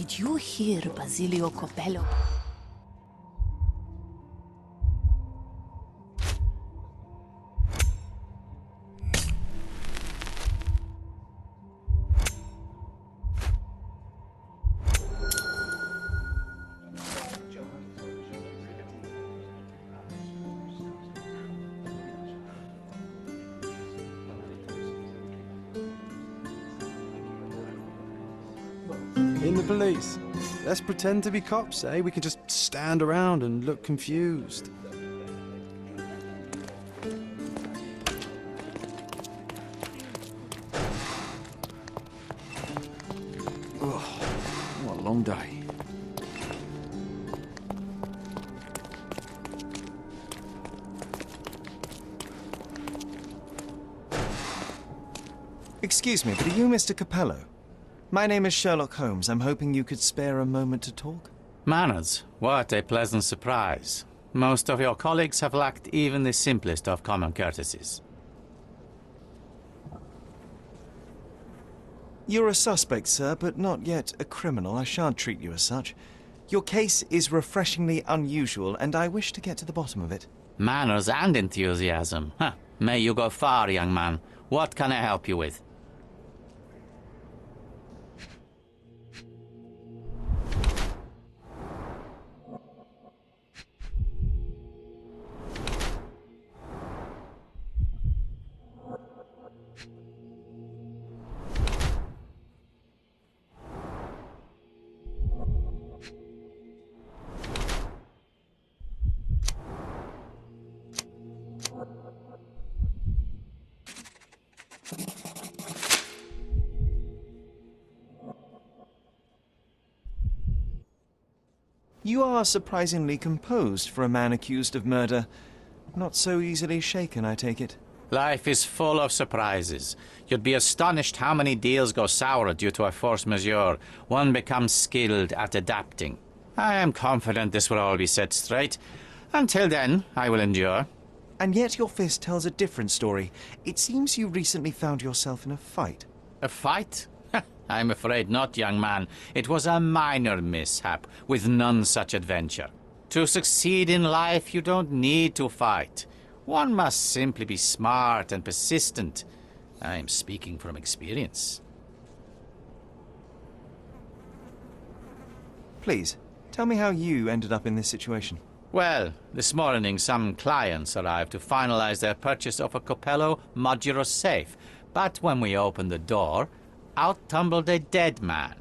Did you hear Basilio Copello? In the police. Let's pretend to be cops, eh? We can just stand around and look confused. Oh, what a long day. Excuse me, but are you Mr. Capello? My name is Sherlock Holmes. I'm hoping you could spare a moment to talk. Manners, what a pleasant surprise. Most of your colleagues have lacked even the simplest of common courtesies. You're a suspect, sir, but not yet a criminal. I shan't treat you as such. Your case is refreshingly unusual, and I wish to get to the bottom of it. Manners and enthusiasm. Huh. May you go far, young man. What can I help you with? You are surprisingly composed for a man accused of murder. Not so easily shaken, I take it. Life is full of surprises. You'd be astonished how many deals go sour due to a force majeure. One becomes skilled at adapting. I am confident this will all be set straight. Until then, I will endure. And yet your fist tells a different story. It seems you recently found yourself in a fight. A fight? I'm afraid not, young man. It was a minor mishap, with none such adventure. To succeed in life, you don't need to fight. One must simply be smart and persistent. I'm speaking from experience. Please, tell me how you ended up in this situation. Well, this morning some clients arrived to finalize their purchase of a Copello modular safe. But when we opened the door, out tumbled a dead man.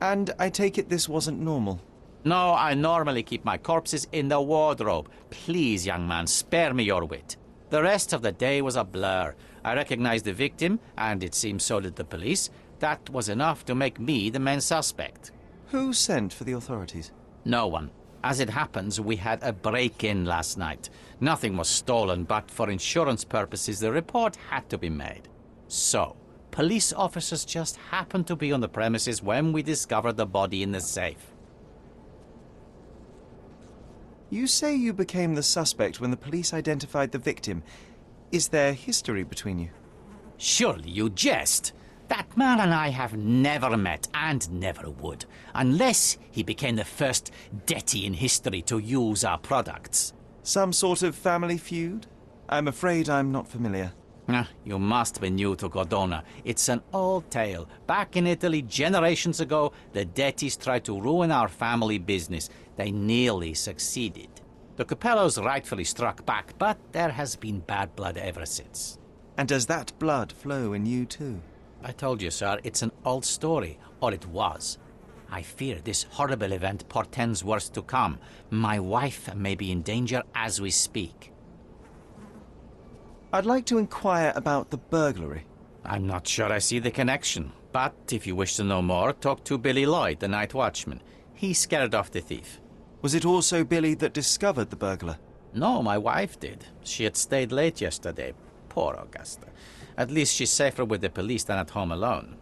And I take it this wasn't normal? No, I normally keep my corpses in the wardrobe. Please, young man, spare me your wit. The rest of the day was a blur. I recognized the victim, and it seems so did the police. That was enough to make me the main suspect. Who sent for the authorities? No one. As it happens, we had a break-in last night. Nothing was stolen, but for insurance purposes, the report had to be made. So, police officers just happened to be on the premises when we discovered the body in the safe. You say you became the suspect when the police identified the victim. Is there history between you? Surely you jest. That man and I have never met and never would, unless he became the first deity in history to use our products. Some sort of family feud? I'm afraid I'm not familiar. You must be new to Cordona. It's an old tale. Back in Italy, generations ago, the deities tried to ruin our family business. They nearly succeeded. The Capellos rightfully struck back, but there has been bad blood ever since. And does that blood flow in you too? I told you, sir, it's an old story, or it was. I fear this horrible event portends worse to come. My wife may be in danger as we speak. I'd like to inquire about the burglary. I'm not sure I see the connection, but if you wish to know more, talk to Billy Lloyd, the night watchman. He scared off the thief. Was it also Billy that discovered the burglar? No, my wife did. She had stayed late yesterday. Poor Augusta. At least she's safer with the police than at home alone.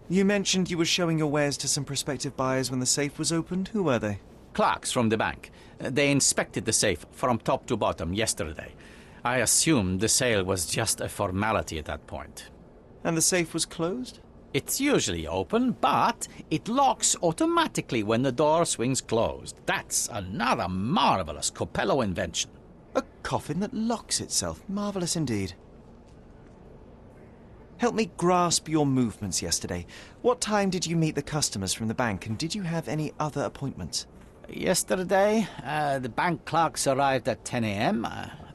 You mentioned you were showing your wares to some prospective buyers when the safe was opened. Who were they? Clerks from the bank. They inspected the safe from top to bottom yesterday. I assumed the sale was just a formality at that point. And the safe was closed? It's usually open, but it locks automatically when the door swings closed. That's another marvelous Coppello invention. A coffin that locks itself. Marvellous indeed. Help me grasp your movements yesterday. What time did you meet the customers from the bank, and did you have any other appointments? Yesterday, the bank clerks arrived at 10 a.m.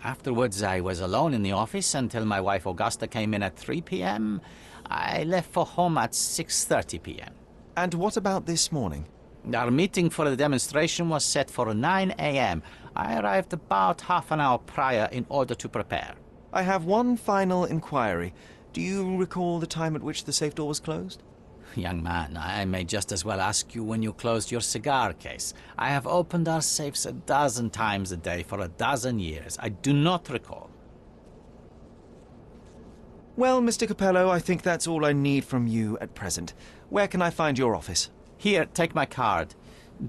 Afterwards, I was alone in the office until my wife Augusta came in at 3 p.m. I left for home at 6:30 p.m. And what about this morning? Our meeting for the demonstration was set for 9 a.m. I arrived about half an hour prior in order to prepare. I have one final inquiry. Do you recall the time at which the safe door was closed? Young man, I may just as well ask you when you closed your cigar case. I have opened our safes a dozen times a day for a dozen years. I do not recall. Well, Mr. Coppello, I think that's all I need from you at present. Where can I find your office? Here, take my card.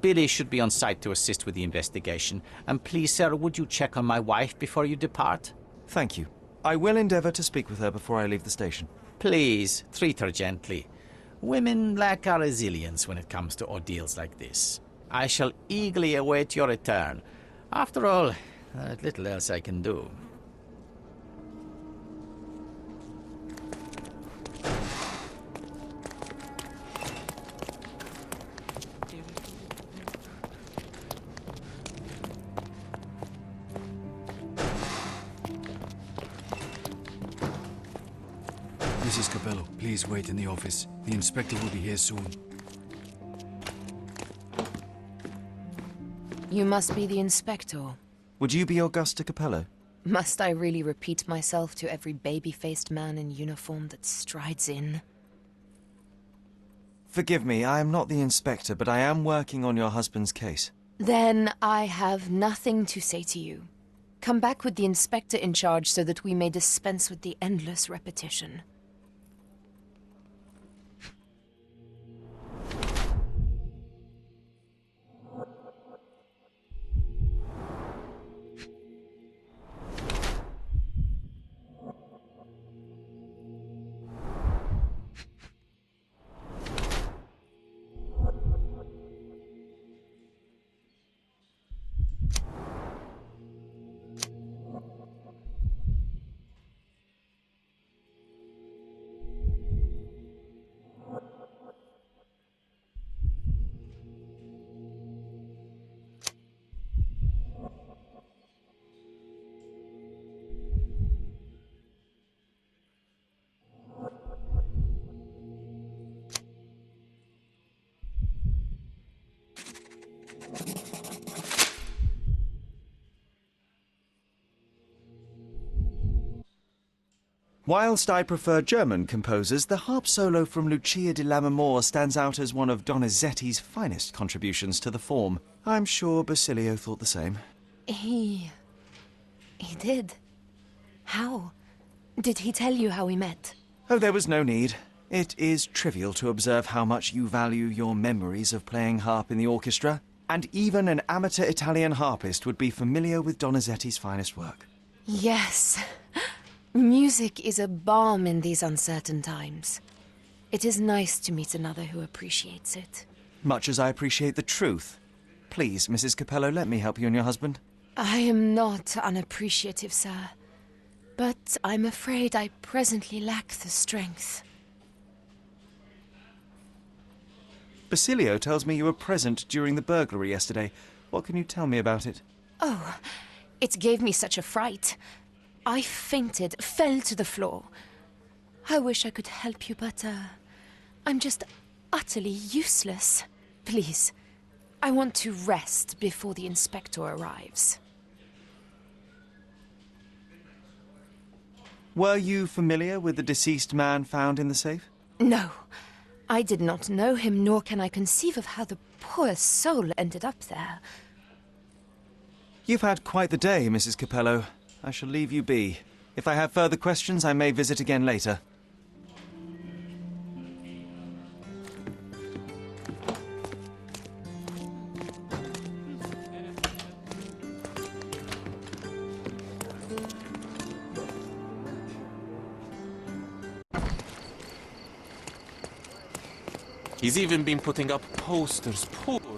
Billy should be on site to assist with the investigation. And please, sir, would you check on my wife before you depart? Thank you. I will endeavour to speak with her before I leave the station. Please, treat her gently. Women lack our resilience when it comes to ordeals like this. I shall eagerly await your return. After all, there's little else I can do. Mrs. Coppello, please wait in the office. The inspector will be here soon. You must be the inspector. Would you be Augusta Coppello? Must I really repeat myself to every baby-faced man in uniform that strides in? Forgive me, I am not the inspector, but I am working on your husband's case. Then I have nothing to say to you. Come back with the inspector in charge so that we may dispense with the endless repetition. Whilst I prefer German composers, the harp solo from Lucia di Lammermoor stands out as one of Donizetti's finest contributions to the form. I'm sure Basilio thought the same. He did. How? Did he tell you how we met? Oh, there was no need. It is trivial to observe how much you value your memories of playing harp in the orchestra, and even an amateur Italian harpist would be familiar with Donizetti's finest work. Yes. Music is a balm in these uncertain times. It is nice to meet another who appreciates it. Much as I appreciate the truth. Please, Mrs. Coppello, let me help you and your husband. I am not unappreciative, sir. But I'm afraid I presently lack the strength. Basilio tells me you were present during the burglary yesterday. What can you tell me about it? Oh, it gave me such a fright. I fainted, fell to the floor. I wish I could help you, but, I'm just utterly useless. Please, I want to rest before the inspector arrives. Were you familiar with the deceased man found in the safe? No, I did not know him, nor can I conceive of how the poor soul ended up there. You've had quite the day, Mrs. Coppello. I shall leave you be. If I have further questions, I may visit again later. He's even been putting up posters. Poor man.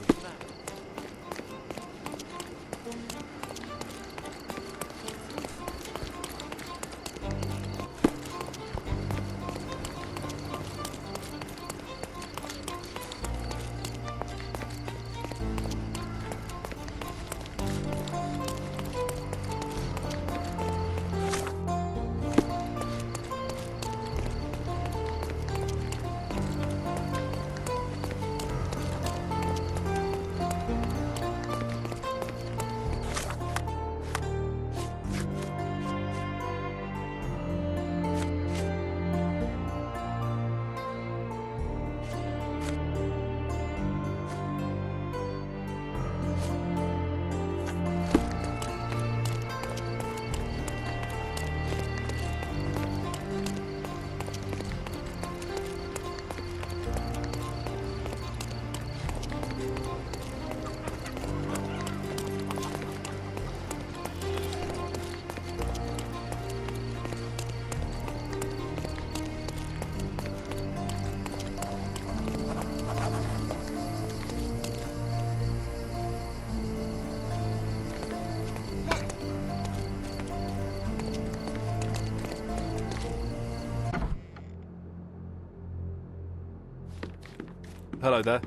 Hello there.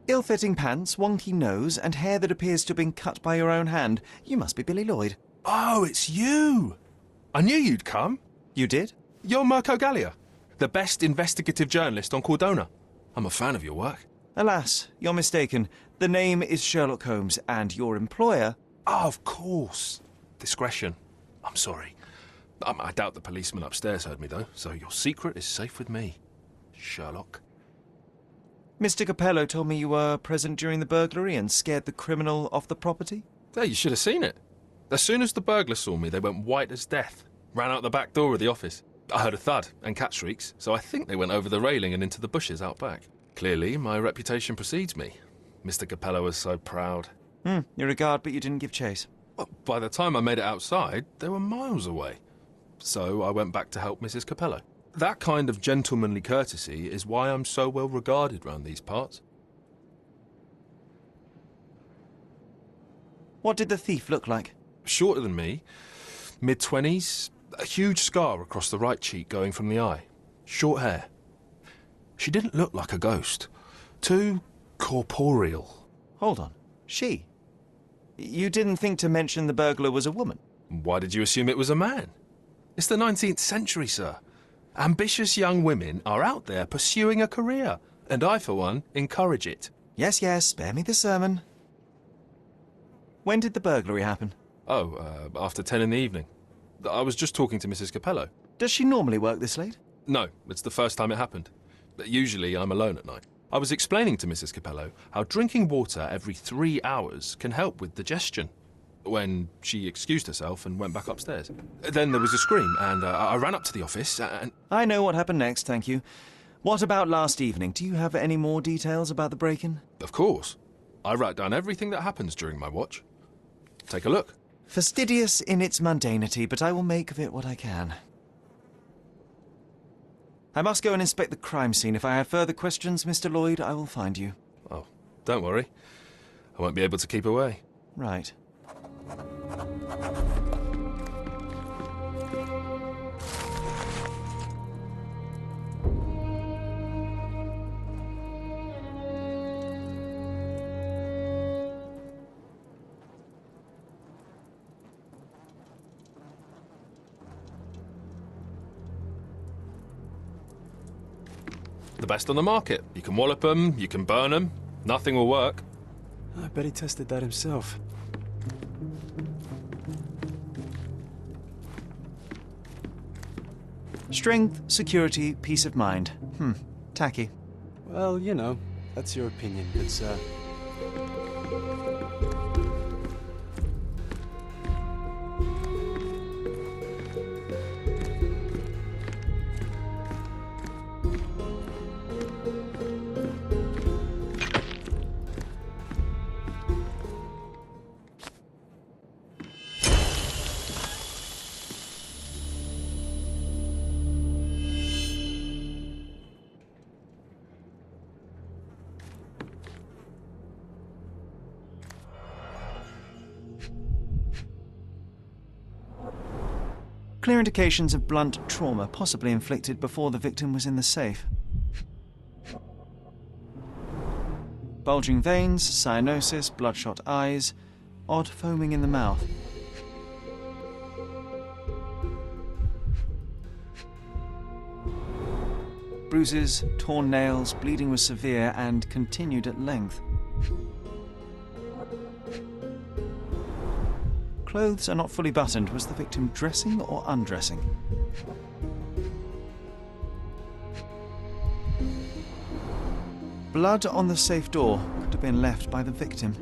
Ill-fitting pants, wonky nose, and hair that appears to have been cut by your own hand. You must be Billy Lloyd. Oh, it's you! I knew you'd come. You did? You're Mirko Gallia, the best investigative journalist on Cordona. I'm a fan of your work. Alas, you're mistaken. The name is Sherlock Holmes, and your employer... Oh, of course. Discretion. I'm sorry. I doubt the policeman upstairs heard me, though, so your secret is safe with me, Sherlock. Mr. Capello told me you were present during the burglary and scared the criminal off the property? Hey, you should have seen it. As soon as the burglars saw me, they went white as death. Ran out the back door of the office. I heard a thud and cat shrieks, so I think they went over the railing and into the bushes out back. Clearly, my reputation precedes me. Mr. Capello was so proud. You're a guard, but you didn't give chase. Well, by the time I made it outside, they were miles away. So I went back to help Mrs. Capello. That kind of gentlemanly courtesy is why I'm so well regarded round these parts. What did the thief look like? Shorter than me, mid-20s, a huge scar across the right cheek going from the eye. Short hair. She didn't look like a ghost. Too corporeal. Hold on. She? You didn't think to mention the burglar was a woman? Why did you assume it was a man? It's the 19th century, sir. Ambitious young women are out there pursuing a career, and I, for one, encourage it. Yes, yes, spare me the sermon. When did the burglary happen? Oh, after 10 in the evening. I was just talking to Mrs. Capello. Does she normally work this late? No, it's the first time it happened. Usually I'm alone at night. I was explaining to Mrs. Capello how drinking water every 3 hours can help with digestion, when she excused herself and went back upstairs. Then there was a scream, and I ran up to the office, and... I know what happened next, thank you. What about last evening? Do you have any more details about the break-in? Of course. I write down everything that happens during my watch. Take a look. Fastidious in its mundanity, but I will make of it what I can. I must go and inspect the crime scene. If I have further questions, Mr. Lloyd, I will find you. Oh, don't worry. I won't be able to keep away. Right. The best on the market. You can wallop them, you can burn them. Nothing will work. I bet he tested that himself. Strength, security, peace of mind. Tacky. Well, you know, that's your opinion, good sir. Clear indications of blunt trauma, possibly inflicted before the victim was in the safe. Bulging veins, cyanosis, bloodshot eyes, odd foaming in the mouth. Bruises, torn nails, bleeding was severe and continued at length. Clothes are not fully buttoned. Was the victim dressing or undressing? Blood on the safe door could have been left by the victim.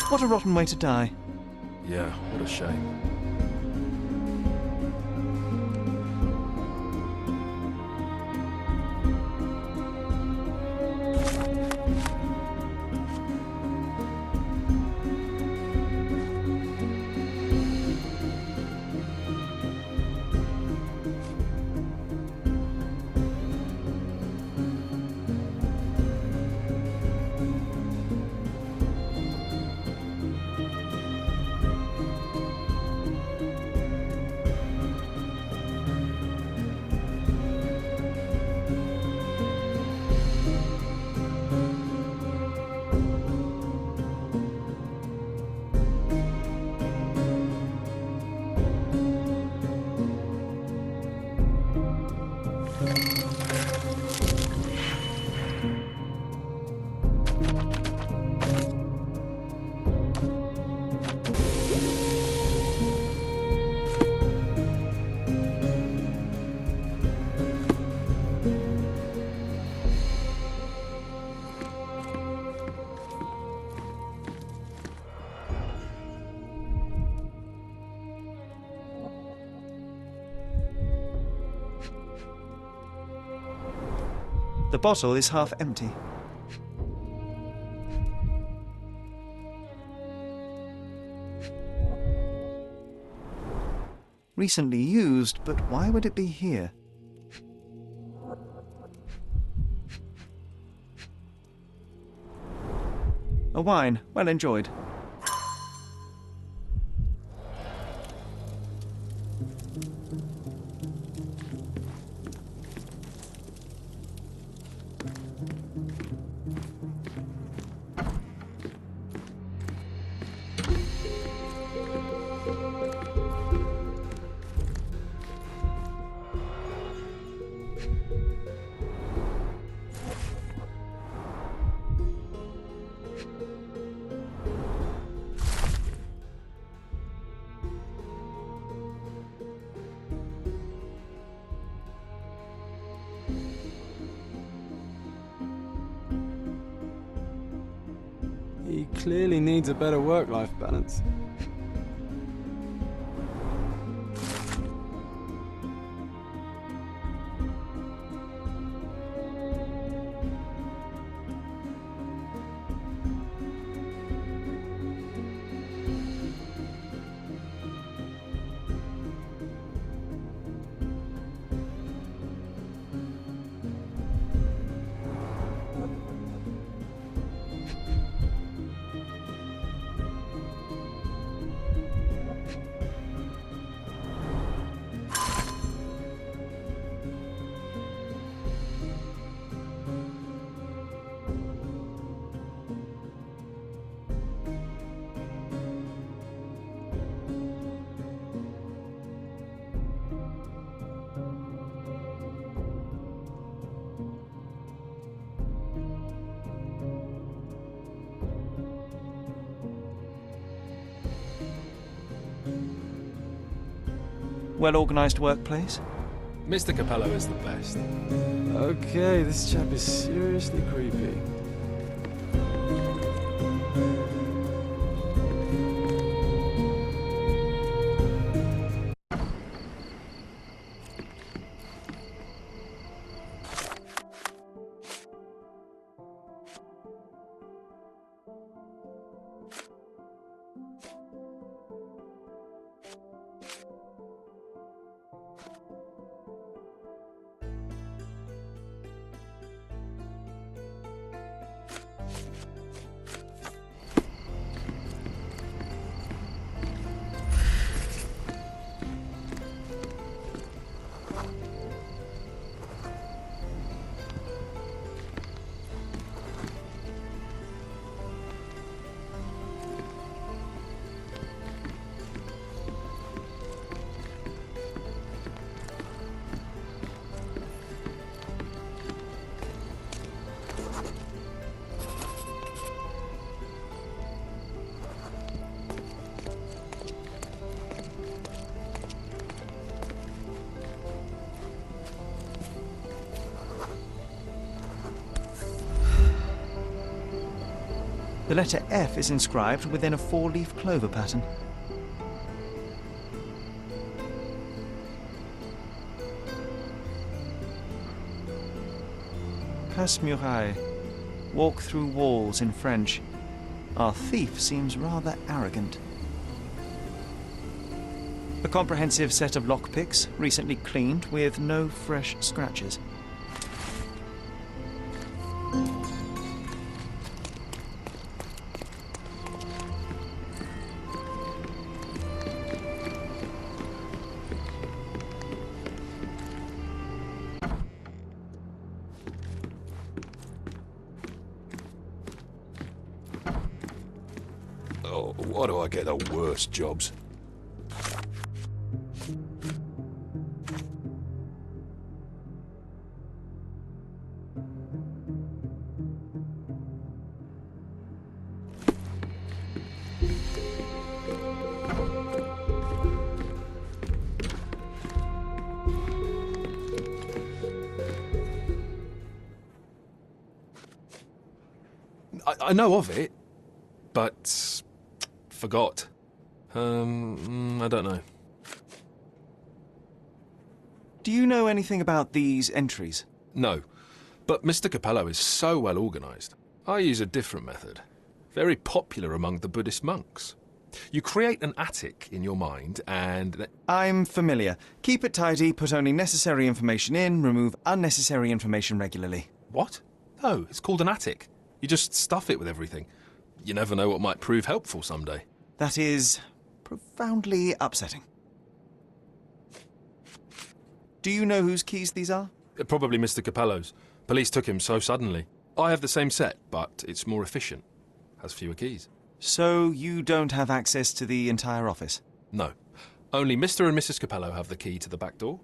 What a rotten way to die. Yeah, what a shame. The bottle is half empty. Recently used, but why would it be here? A wine, well enjoyed. He clearly needs a better work-life balance. Well-organised workplace? Mr. Capello is the best. Okay, this chap is seriously creepy. The letter F is inscribed within a four-leaf clover pattern. Passe-muraille. Walk through walls in French. Our thief seems rather arrogant. A comprehensive set of lockpicks, recently cleaned, with no fresh scratches. Oh, why do I get the worst jobs? I know of it, but forgot. I don't know. Do you know anything about these entries? No, but Mr. Capello is so well organised. I use a different method, very popular among the Buddhist monks. You create an attic in your mind and... I'm familiar. Keep it tidy, put only necessary information in, remove unnecessary information regularly. What? No, it's called an attic. You just stuff it with everything. You never know what might prove helpful someday. That is profoundly upsetting. Do you know whose keys these are? Probably Mr. Capello's. Police took him so suddenly. I have the same set, but it's more efficient. Has fewer keys. So you don't have access to the entire office? No. Only Mr. and Mrs. Capello have the key to the back door.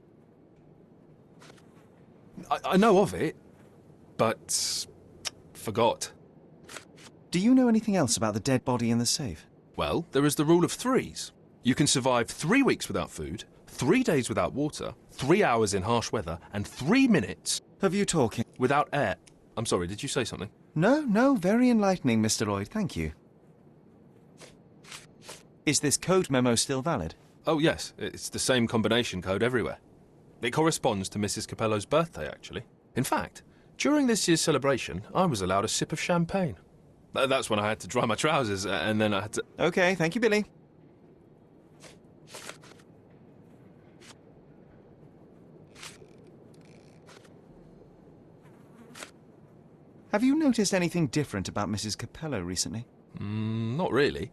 I know of it, but forgot. Do you know anything else about the dead body in the safe? Well, there is the rule of threes. You can survive 3 weeks without food, 3 days without water, 3 hours in harsh weather, and 3 minutes... Of you talking? ...without air. I'm sorry, did you say something? No, very enlightening, Mr. Lloyd, thank you. Is this code memo still valid? Oh, yes. It's the same combination code everywhere. It corresponds to Mrs. Capello's birthday, actually. In fact, during this year's celebration, I was allowed a sip of champagne. That's when I had to dry my trousers, and then I had to... Okay, thank you, Billy. Have you noticed anything different about Mrs. Capello recently? Not really.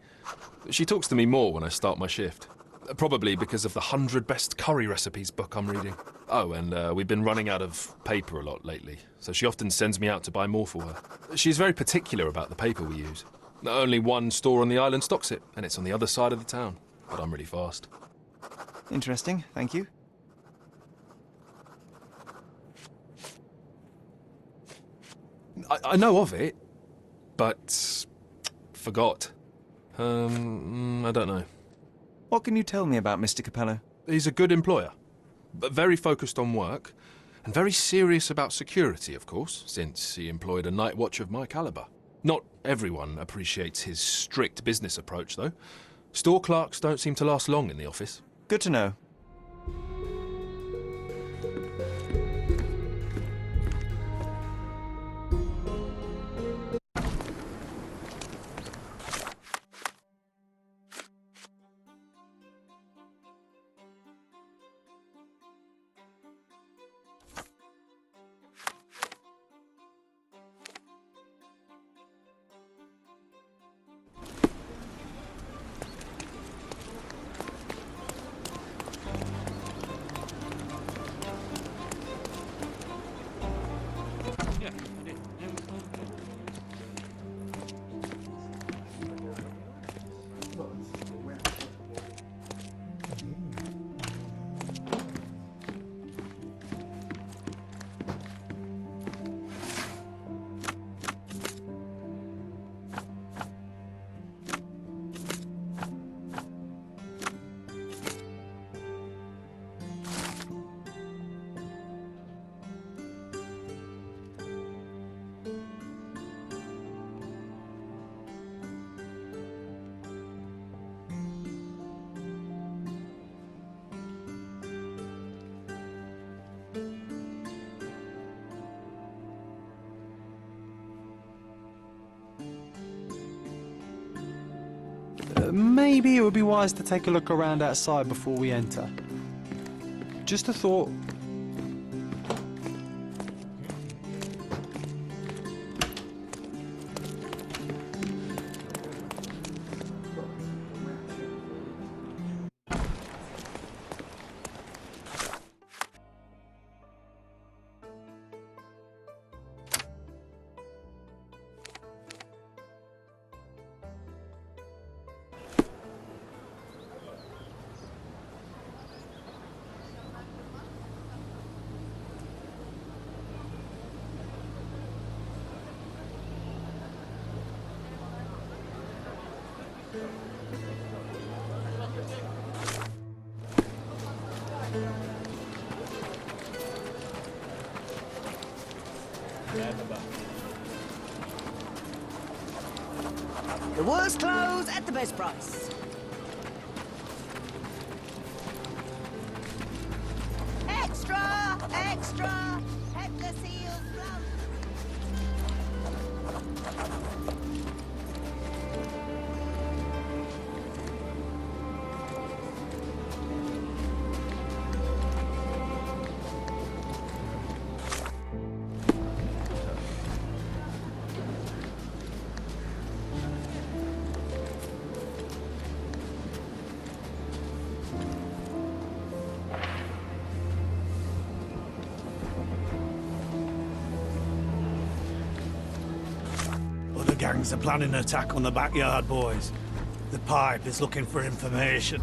She talks to me more when I start my shift. Probably because of the 100 Best Curry Recipes book I'm reading. Oh, and we've been running out of paper a lot lately, so she often sends me out to buy more for her. She's very particular about the paper we use. Only one store on the island stocks it, and it's on the other side of the town. But I'm really fast. Interesting, thank you. I know of it, but forgot. I don't know. What can you tell me about Mr. Capello? He's a good employer, but very focused on work, and very serious about security, of course, since he employed a night watch of my caliber. Not everyone appreciates his strict business approach, though. Store clerks don't seem to last long in the office. Good to know. maybe it would be wise to take a look around outside before we enter. Just a thought. The worst clothes at the best price. Extra! Extra! Headless heels blouse. The gangs are planning an attack on the backyard, boys. The pipe is looking for information.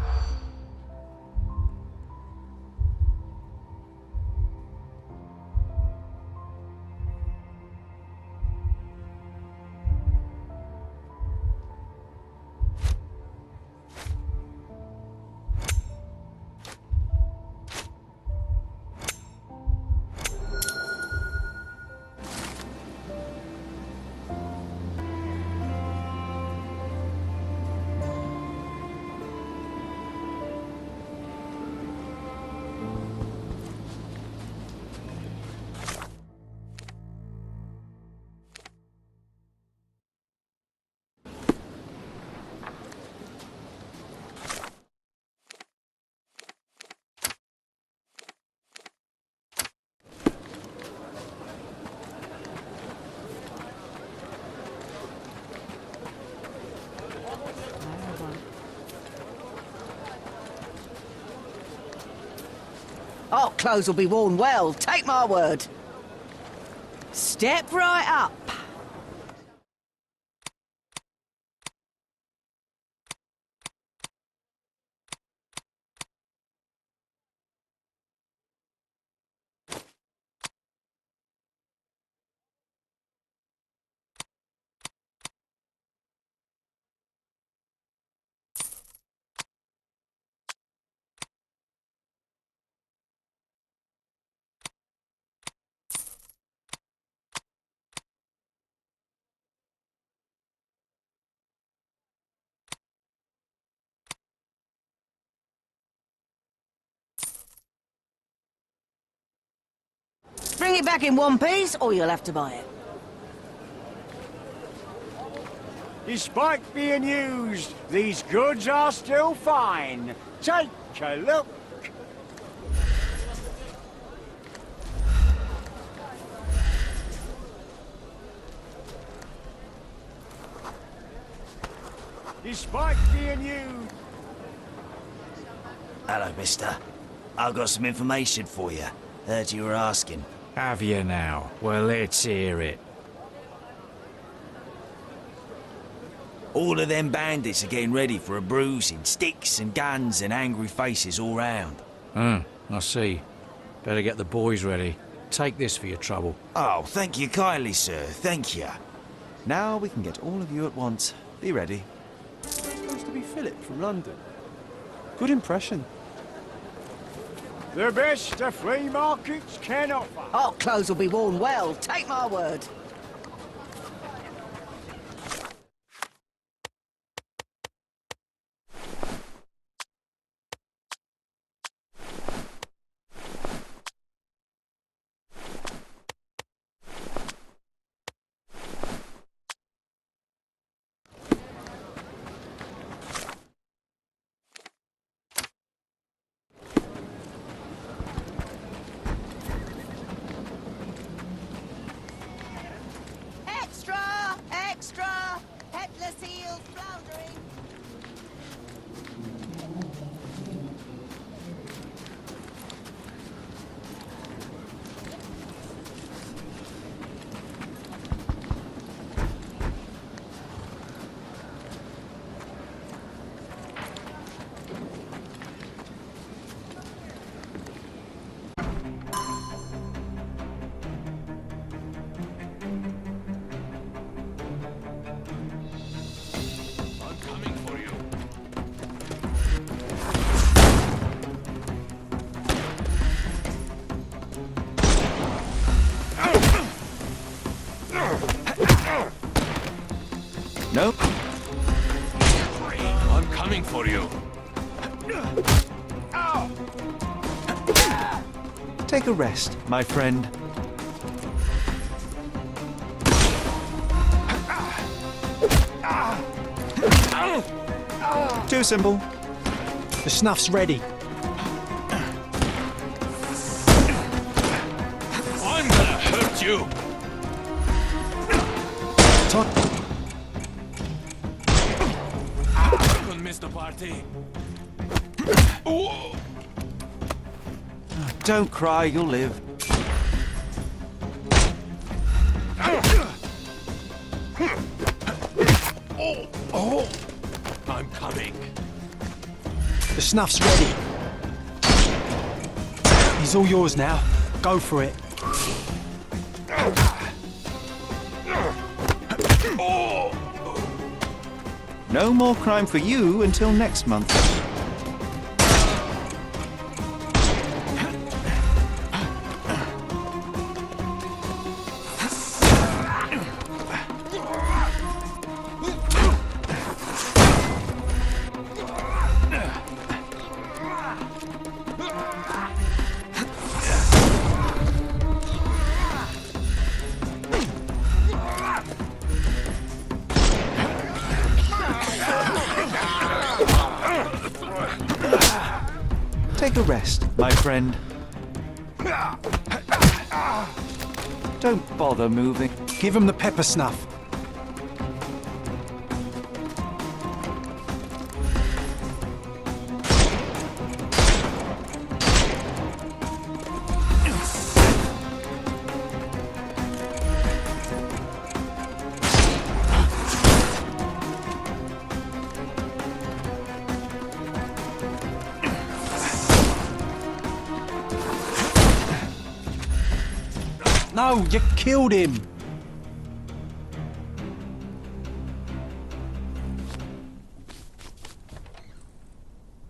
Our clothes will be worn well, take my word. Step right up. Bring it back in one piece, or you'll have to buy it. Despite being used, these goods are still fine. Take a look. Despite being used... Hello, mister. I've got some information for you. Heard you were asking. Have you now? Well, let's hear it. All of them bandits are getting ready for a bruising. Sticks and guns and angry faces all round. I see. Better get the boys ready. Take this for your trouble. Oh, thank you kindly, sir. Thank you. Now we can get all of you at once. Be ready. Supposed to be Philip from London. Good impression. The best the flea markets can offer. Our clothes will be worn well, take my word. Nope. I'm coming for you. Take a rest, my friend. Too simple. The snuff's ready. I'm gonna hurt you. Don't miss the party. Don't cry, you'll live. I'm coming. The snuff's ready. He's all yours now. Go for it. No more crime for you until next month. Take a rest, my friend. Don't bother moving. Give him the pepper snuff. No, you killed him!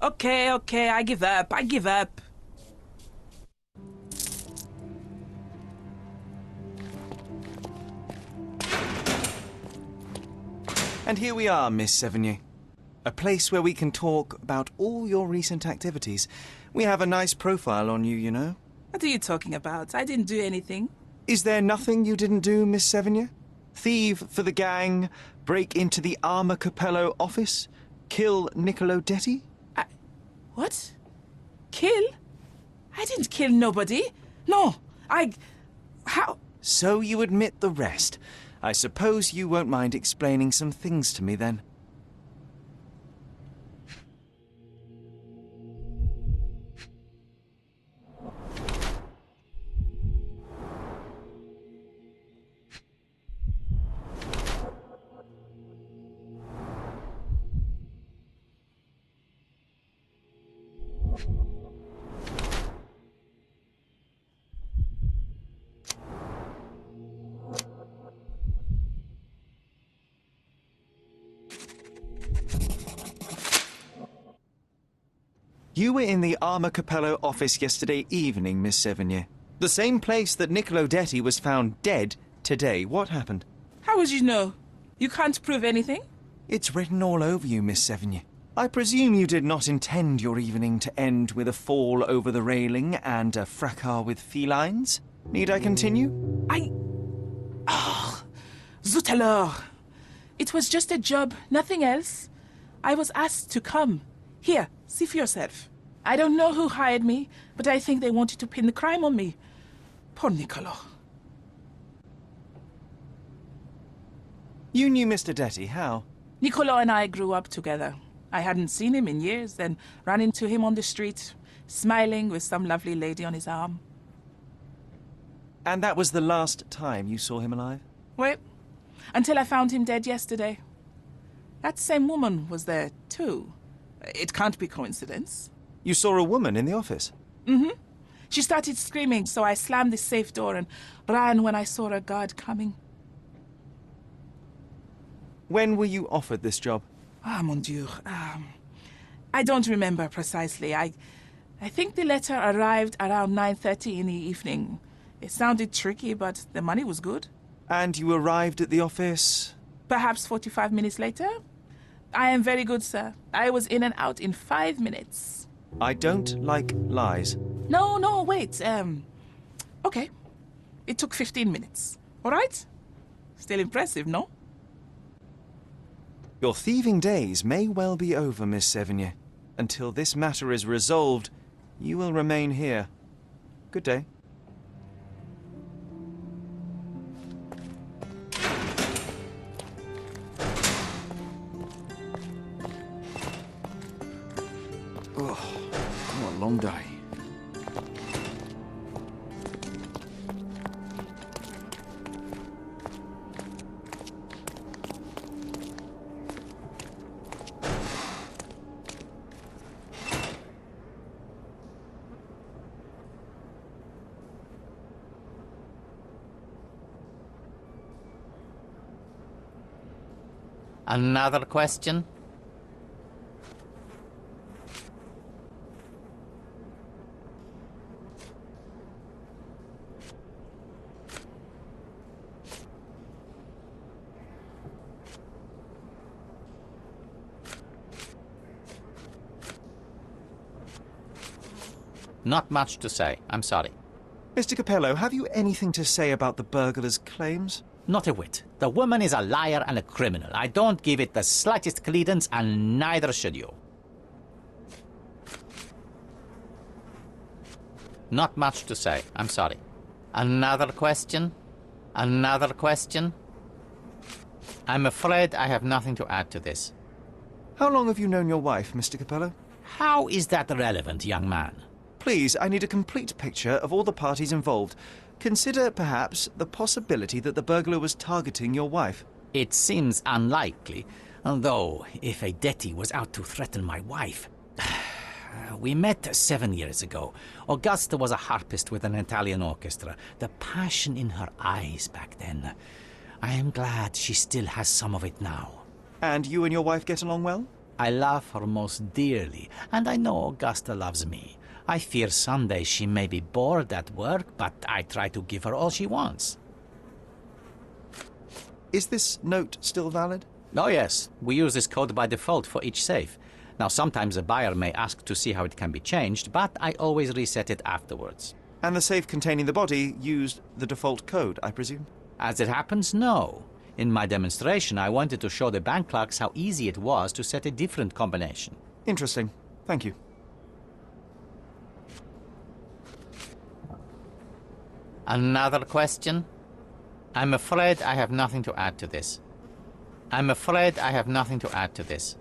Okay, I give up, And here we are, Miss Sevigny. A place where we can talk about all your recent activities. We have a nice profile on you, you know. What are you talking about? I didn't do anything. Is there nothing you didn't do, Miss Sevigny? Thieve for the gang, break into the Armor Capello office, kill Niccolo Detti? What? Kill? I didn't kill nobody. No, how? So you admit the rest. I suppose you won't mind explaining some things to me then. You were in the Armor Capello office yesterday evening, Miss Sevigny. The same place that Niccolo Detti was found dead today. What happened? How would you know? You can't prove anything? It's written all over you, Miss Sevigny. I presume you did not intend your evening to end with a fall over the railing and a fracas with felines. Need I continue? Zut alors! It was just a job, nothing else. I was asked to come. Here, see for yourself. I don't know who hired me, but I think they wanted to pin the crime on me. Poor Niccolo. You knew Mr. Detti, how? Niccolo and I grew up together. I hadn't seen him in years, then ran into him on the street, smiling with some lovely lady on his arm. And that was the last time you saw him alive? Well, until I found him dead yesterday. That same woman was there, too. It can't be coincidence. You saw a woman in the office? Mm-hmm. She started screaming, so I slammed the safe door and ran when I saw a guard coming. When were you offered this job? Ah, mon Dieu. I don't remember precisely. I think the letter arrived around 9:30 in the evening. It sounded tricky, but the money was good. And you arrived at the office Perhaps 45 minutes later? I am very good, sir. I was in and out in 5 minutes. I don't like lies. No, wait. Okay. It took 15 minutes. All right? Still impressive, no? Your thieving days may well be over, Miss Sevigny. Until this matter is resolved, you will remain here. Good day. Oh, what a long day. Another question? Not much to say. I'm sorry. Mr. Capello, have you anything to say about the burglar's claims? Not a whit. The woman is a liar and a criminal. I don't give it the slightest credence, and neither should you. Not much to say. I'm sorry. Another question? Another question? I'm afraid I have nothing to add to this. How long have you known your wife, Mr. Capello? How is that relevant, young man? Please, I need a complete picture of all the parties involved. Consider, perhaps, the possibility that the burglar was targeting your wife. It seems unlikely, though if a Detti was out to threaten my wife... We met 7 years ago. Augusta was a harpist with an Italian orchestra. The passion in her eyes back then. I am glad she still has some of it now. And you and your wife get along well? I love her most dearly, and I know Augusta loves me. I fear someday she may be bored at work, but I try to give her all she wants. Is this note still valid? Oh yes, we use this code by default for each safe. Now sometimes a buyer may ask to see how it can be changed, but I always reset it afterwards. And the safe containing the body used the default code, I presume? As it happens, no. In my demonstration, I wanted to show the bank clerks how easy it was to set a different combination. Interesting. Thank you. Another question? I'm afraid I have nothing to add to this. I'm afraid I have nothing to add to this.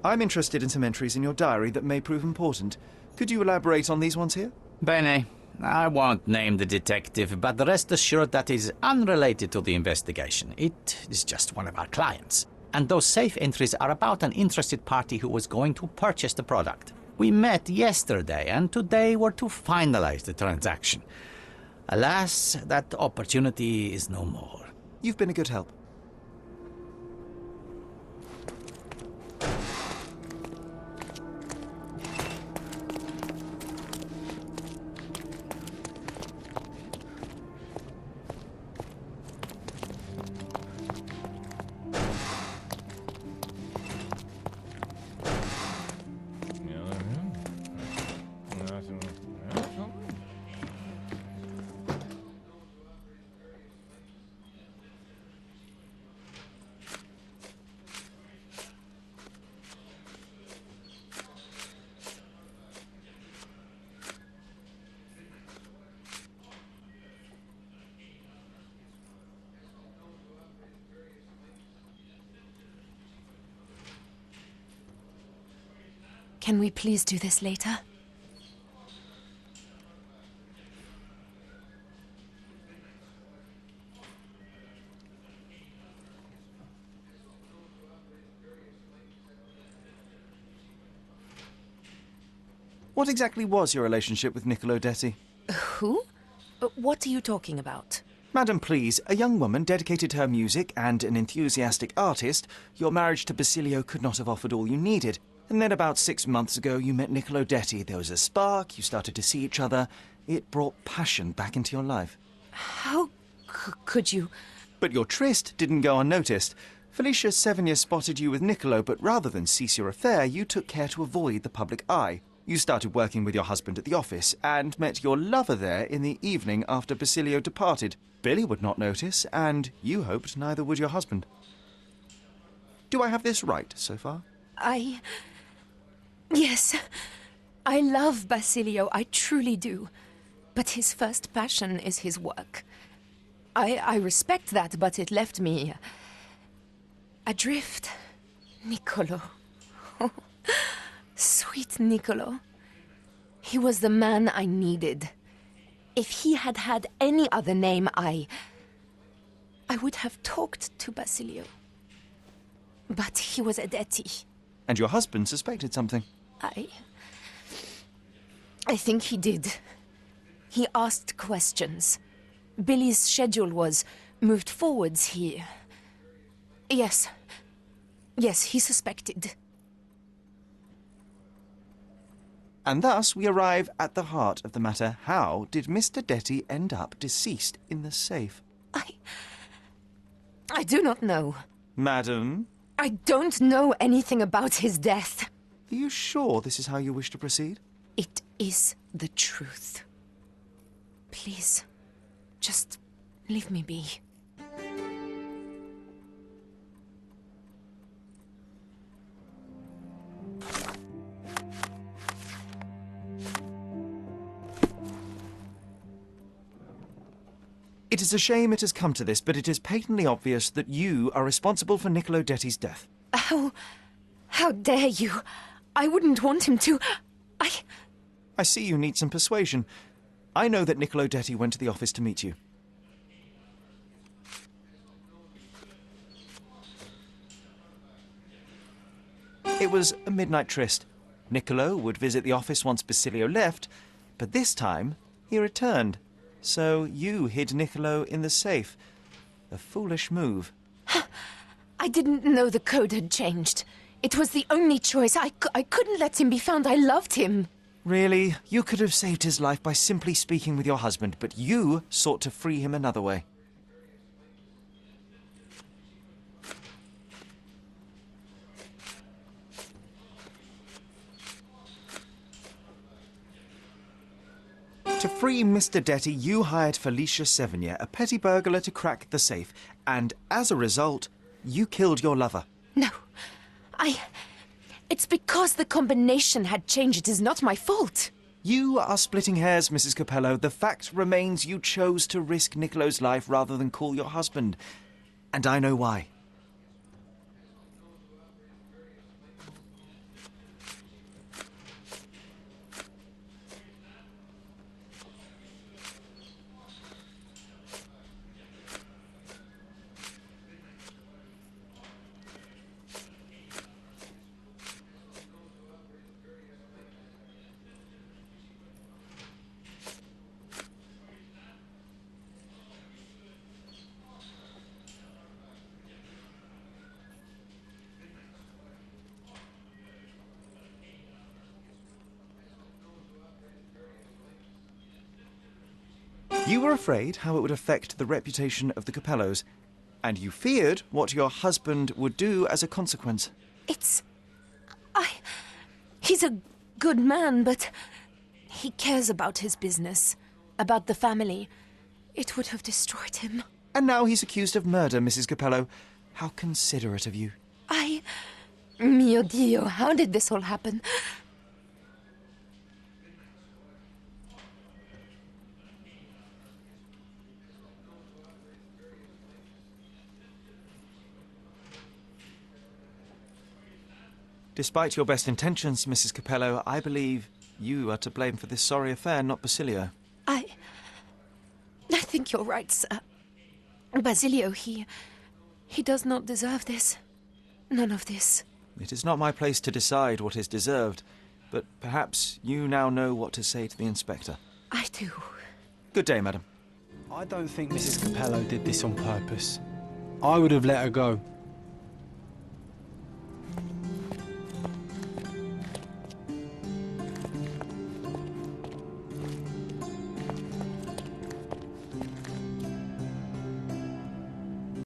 I'm interested in some entries in your diary that may prove important. Could you elaborate on these ones here? Bene. I won't name the detective, but rest assured that is unrelated to the investigation. It is just one of our clients. And those safe entries are about an interested party who was going to purchase the product. We met yesterday, and today we're to finalize the transaction. Alas, that opportunity is no more. You've been a good help. Can we please do this later? What exactly was your relationship with Niccolo Detti? Who? What are you talking about? Madam, please, a young woman dedicated to her music and an enthusiastic artist, your marriage to Basilio could not have offered all you needed. And then about 6 months ago, you met Niccolo Detti. There was a spark, you started to see each other. It brought passion back into your life. How could you... But your tryst didn't go unnoticed. Felicia Sevigny spotted you with Niccolo, but rather than cease your affair, you took care to avoid the public eye. You started working with your husband at the office, and met your lover there in the evening after Basilio departed. Billy would not notice, and you hoped neither would your husband. Do I have this right so far? Yes. I love Basilio, I truly do. But his first passion is his work. I respect that, but it left me adrift. Niccolo. Sweet Niccolo. He was the man I needed. If he had had any other name, I would have talked to Basilio. But he was a Detti. And your husband suspected something. I think he did. He asked questions. Billy's schedule was moved forwards here. Yes. Yes, he suspected. And thus we arrive at the heart of the matter. How did Mr. Detti end up deceased in the safe? I do not know. Madam? I don't know anything about his death. Are you sure this is how you wish to proceed? It is the truth. Please, just leave me be. It is a shame it has come to this, but it is patently obvious that you are responsible for Niccolo Detti's death. How dare you? I wouldn't want him to. I see you need some persuasion. I know that Niccolo Detti went to the office to meet you. It was a midnight tryst. Niccolo would visit the office once Basilio left, but this time he returned. So you hid Niccolo in the safe. A foolish move. I didn't know the code had changed. It was the only choice. I couldn't let him be found. I loved him. Really? You could have saved his life by simply speaking with your husband, but you sought to free him another way. To free Mr. Detti, you hired Felicia Sevigny, a petty burglar, to crack the safe, and as a result, you killed your lover. No, It's because the combination had changed. It is not my fault. You are splitting hairs, Mrs. Capello. The fact remains you chose to risk Niccolo's life rather than call your husband. And I know why. You were afraid how it would affect the reputation of the Capellos, and you feared what your husband would do as a consequence. He's a good man, but he cares about his business, about the family. It would have destroyed him. And now he's accused of murder, Mrs. Capello. How considerate of you. Mio Dio, how did this all happen? Despite your best intentions, Mrs. Capello, I believe you are to blame for this sorry affair, not Basilio. I think you're right, sir. Basilio, he does not deserve this. None of this. It is not my place to decide what is deserved, but perhaps you now know what to say to the inspector. I do. Good day, madam. I don't think Mrs. Capello did this on purpose. I would have let her go.